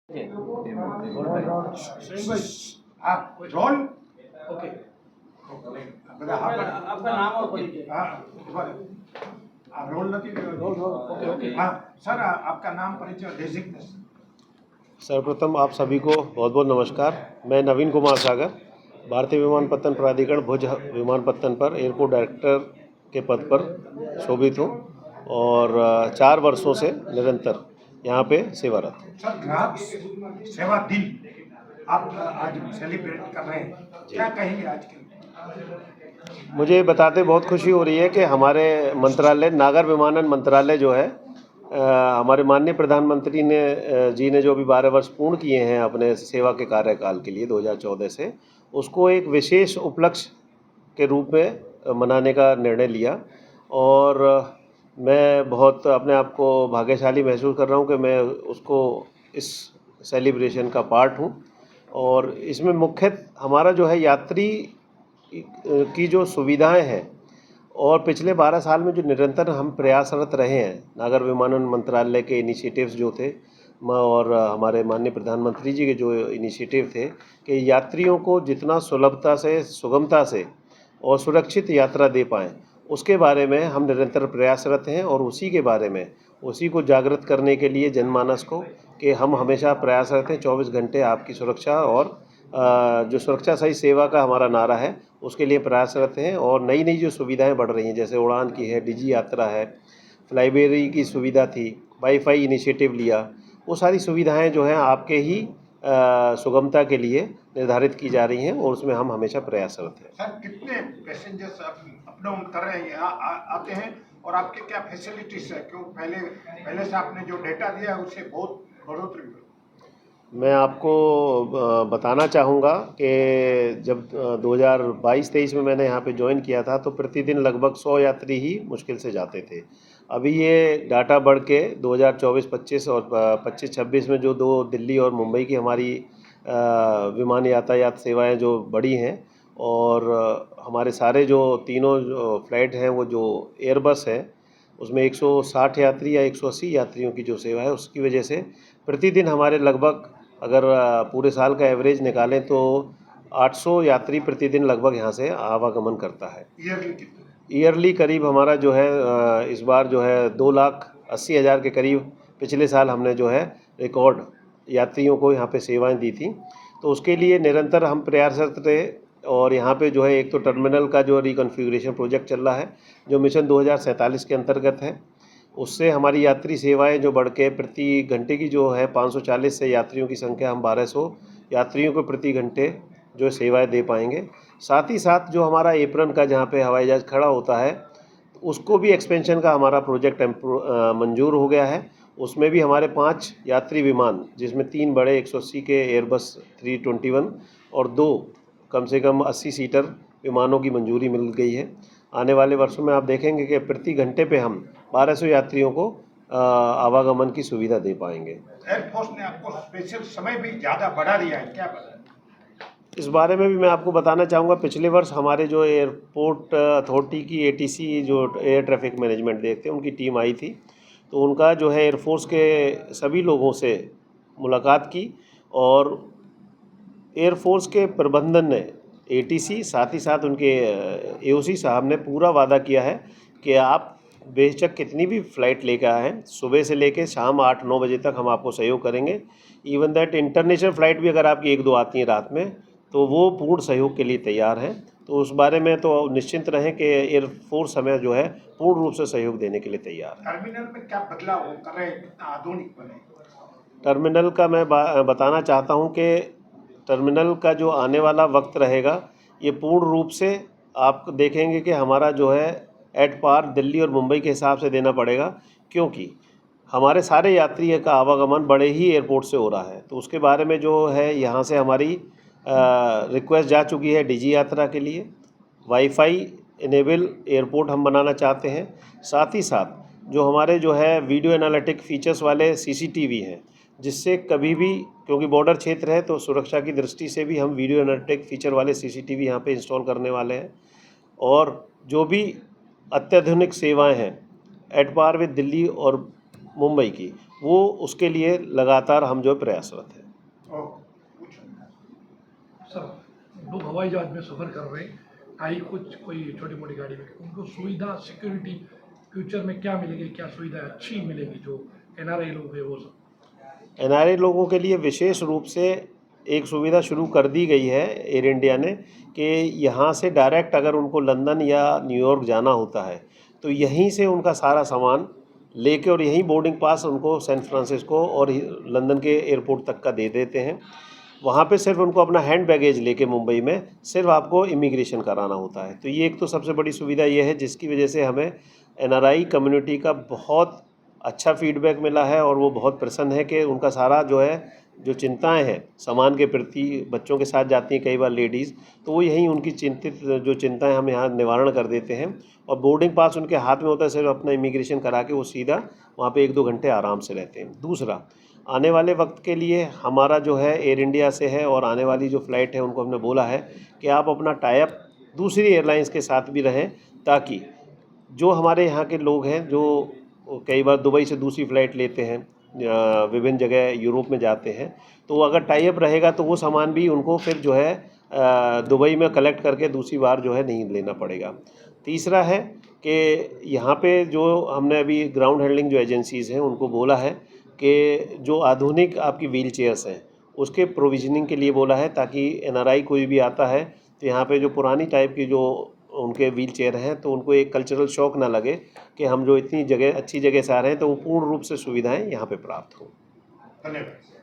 Role okay. आपका आपका नाम और परिचय। रोल नहीं ओके ओके। हाँ सर, आपका नाम परिचय डेजिग्नेशन। सर्वप्रथम आप सभी को बहुत बहुत नमस्कार। मैं नवीन कुमार सागर, भारतीय विमानपत्तन प्राधिकरण भुज विमानपत्तन पर एयरपोर्ट डायरेक्टर के पद पर शोभित हूँ और 4 वर्षों से निरंतर यहाँ पे सेवारत हूँ। सर, ग्राहक सेवा दिन आप आज सेलिब्रेट कर रहे हैं, क्या कहेंगे आज के? मुझे बताते बहुत खुशी हो रही है कि हमारे मंत्रालय नागर विमानन मंत्रालय जो है हमारे माननीय प्रधानमंत्री जी ने जो अभी 12 वर्ष पूर्ण किए हैं अपने सेवा के कार्यकाल के लिए 2014 से, उसको एक विशेष उपलक्ष्य के रूप में मनाने का निर्णय लिया और मैं बहुत अपने आप को भाग्यशाली महसूस कर रहा हूँ कि मैं उसको इस सेलिब्रेशन का पार्ट हूँ। और इसमें मुख्य हमारा जो है यात्री की जो सुविधाएं हैं और पिछले 12 साल में जो निरंतर हम प्रयासरत रहे हैं, नागर विमानन मंत्रालय के इनिशिएटिव्स जो थे और हमारे माननीय प्रधानमंत्री जी के जो इनिशिएटिव थे कि यात्रियों को जितना सुलभता से, सुगमता से और सुरक्षित यात्रा दे पाएँ, उसके बारे में हम निरंतर प्रयासरत हैं और उसी के बारे में उसी को जागृत करने के लिए जनमानस को कि हम हमेशा प्रयासरत हैं 24 घंटे आपकी सुरक्षा और जो सुरक्षा सही सेवा का हमारा नारा है उसके लिए प्रयासरत हैं। और नई नई जो सुविधाएं बढ़ रही हैं, जैसे उड़ान की है, डिजी यात्रा है, फ्लाईबेरी की सुविधा थी, वाईफाई इनिशिएटिव लिया, वो सारी सुविधाएं जो हैं आपके ही सुगमता के लिए निर्धारित की जा रही हैं और उसमें हम हमेशा प्रयासरत हैं। सर, कितने पैसेंजर्स अप डाउन कर रहे हैं, यहाँ आते हैं और आपके क्या फैसिलिटीज है? क्यों पहले से आपने जो डेटा दिया है उससे बहुत बढ़ोतरी हुई। मैं आपको बताना चाहूँगा कि जब 2022-23 में मैंने यहाँ पे ज्वाइन किया था तो प्रतिदिन लगभग 100 यात्री ही मुश्किल से जाते थे। अभी ये डाटा बढ़ के 2024-25 और 25-26 में जो 2 दिल्ली और मुंबई की हमारी विमान यातायात सेवाएं जो बढ़ी हैं और हमारे सारे जो तीनों जो फ्लाइट हैं वो जो एयरबस है उसमें 160 यात्री या 180 यात्रियों की जो सेवा है उसकी वजह से प्रतिदिन हमारे लगभग अगर पूरे साल का एवरेज निकालें तो 800 यात्री प्रतिदिन लगभग यहाँ से आवागमन करता है। ईयरली करीब हमारा जो है इस बार जो है 2,80,000 के करीब पिछले साल हमने जो है रिकॉर्ड यात्रियों को यहाँ पे सेवाएं दी थी। तो उसके लिए निरंतर हम प्रयासरत रहे और यहाँ पे जो है एक तो टर्मिनल का जो रिकॉन्फ़िगरेशन प्रोजेक्ट चल रहा है जो मिशन 2047 के अंतर्गत है, उससे हमारी यात्री सेवाएं जो बढ़ के प्रति घंटे की जो है 540 से यात्रियों की संख्या हम 1200 यात्रियों को प्रति घंटे जो सेवाएं दे पाएंगे। साथ ही साथ जो हमारा एप्रन का जहाँ पे हवाई जहाज़ खड़ा होता है उसको भी एक्सपेंशन का हमारा प्रोजेक्ट मंजूर हो गया है। उसमें भी हमारे 5 यात्री विमान जिसमें 3 बड़े 180 के एयरबस 321 और 2 कम से कम 80 सीटर विमानों की मंजूरी मिल गई है। आने वाले वर्षों में आप देखेंगे कि प्रति घंटे पे हम 1200 यात्रियों को आवागमन की सुविधा दे पाएंगे। एयरफोर्स ने आपको स्पेशल समय भी ज़्यादा बढ़ा दिया है, क्या बताएं? इस बारे में भी मैं आपको बताना चाहूँगा, पिछले वर्ष हमारे जो एयरपोर्ट अथॉरिटी की एटीसी जो एयर ट्रैफिक मैनेजमेंट देखते हैं उनकी टीम आई थी, तो उनका जो है एयरफोर्स के सभी लोगों से मुलाकात की और एयरफोर्स के प्रबंधन ने एटीसी साथ ही साथ उनके एओसी साहब ने पूरा वादा किया है कि आप बेशक कितनी भी फ़्लाइट लेकर आएँ, सुबह से लेकर शाम 8-9 बजे तक हम आपको सहयोग करेंगे। इवन दैट इंटरनेशनल फ़्लाइट भी अगर आपकी 1-2 आती हैं रात में तो वो पूर्ण सहयोग के लिए तैयार हैं। तो उस बारे में तो निश्चिंत रहें कि एयरफोर्स हमें जो है पूर्ण रूप से सहयोग देने के लिए तैयार है। टर्मिनल में क्या बदलाव कर रहे हैं, कितना आधुनिक बने? टर्मिनल का मैं बताना चाहता हूँ कि टर्मिनल का जो आने वाला वक्त रहेगा ये पूर्ण रूप से आप देखेंगे कि हमारा जो है एट पार दिल्ली और मुंबई के हिसाब से देना पड़ेगा, क्योंकि हमारे सारे यात्री का आवागमन बड़े ही एयरपोर्ट से हो रहा है। तो उसके बारे में जो है यहाँ से हमारी रिक्वेस्ट जा चुकी है डिजी यात्रा के लिए। वाईफाई इनेबल एयरपोर्ट हम बनाना चाहते हैं। साथ ही साथ जो हमारे जो है वीडियो एनालिटिक फीचर्स वाले सीसीटीवी हैं, जिससे कभी भी, क्योंकि बॉर्डर क्षेत्र है तो सुरक्षा की दृष्टि से भी हम वीडियो एनालिटिक फीचर वाले सीसीटीवी यहाँ पे इंस्टॉल करने वाले हैं। और जो भी अत्याधुनिक सेवाएं हैं एट पार विद दिल्ली और मुंबई की, वो उसके लिए लगातार हम जो प्रयासरत हैं। ओ, पूछो। सर, लोग हवाई जहाज में सफ़र कर रहे हैं, आई कुछ कोई छोटी मोटी गाड़ी में, उनको सुविधा सिक्योरिटी फ्यूचर में क्या मिलेगी, क्या सुविधा अच्छी मिलेगी जो NRI लोग हैं वो सब? NRI लोगों के लिए विशेष रूप से एक सुविधा शुरू कर दी गई है एयर इंडिया ने कि यहाँ से डायरेक्ट अगर उनको लंदन या न्यूयॉर्क जाना होता है तो यहीं से उनका सारा सामान लेके और यहीं बोर्डिंग पास उनको सैन फ्रांसिस्को और लंदन के एयरपोर्ट तक का दे देते हैं। वहाँ पे सिर्फ उनको अपना हैंड बैगेज लेके मुंबई में सिर्फ आपको इमिग्रेशन कराना होता है। तो ये एक तो सबसे बड़ी सुविधा ये है जिसकी वजह से हमें NRI कम्युनिटी का बहुत अच्छा फीडबैक मिला है और वो बहुत प्रसन्न है कि उनका सारा जो है जो चिंताएं हैं सामान के प्रति, बच्चों के साथ जाती हैं कई बार लेडीज़, तो वो यहीं उनकी जो चिंताएं हम यहाँ निवारण कर देते हैं और बोर्डिंग पास उनके हाथ में होता है, सिर्फ अपना इमिग्रेशन करा के वो सीधा वहाँ पे 1-2 घंटे आराम से रहते हैं। दूसरा, आने वाले वक्त के लिए हमारा जो है एयर इंडिया से है और आने वाली जो फ़्लाइट है उनको हमने बोला है कि आप अपना टाई अप दूसरी एयरलाइंस के साथ भी रहें, ताकि जो हमारे यहाँ के लोग हैं जो कई बार दुबई से दूसरी फ़्लाइट लेते हैं, विभिन्न जगह यूरोप में जाते हैं, तो अगर टाई अप रहेगा तो वो सामान भी उनको फिर जो है दुबई में कलेक्ट करके दूसरी बार जो है नहीं लेना पड़ेगा। तीसरा है कि यहाँ पे जो हमने अभी ग्राउंड हैंडलिंग जो एजेंसीज़ हैं उनको बोला है कि जो आधुनिक आपकी व्हील चेयर्स हैं उसके प्रोविजनिंग के लिए बोला है, ताकि NRI कोई भी आता है तो यहाँ पे जो पुरानी टाइप की जो उनके व्हील चेयर हैं तो उनको एक कल्चरल शॉक ना लगे कि हम जो इतनी जगह अच्छी जगह से आ रहे हैं, तो वो पूर्ण रूप से सुविधाएं यहाँ पे प्राप्त हों। धन्यवाद।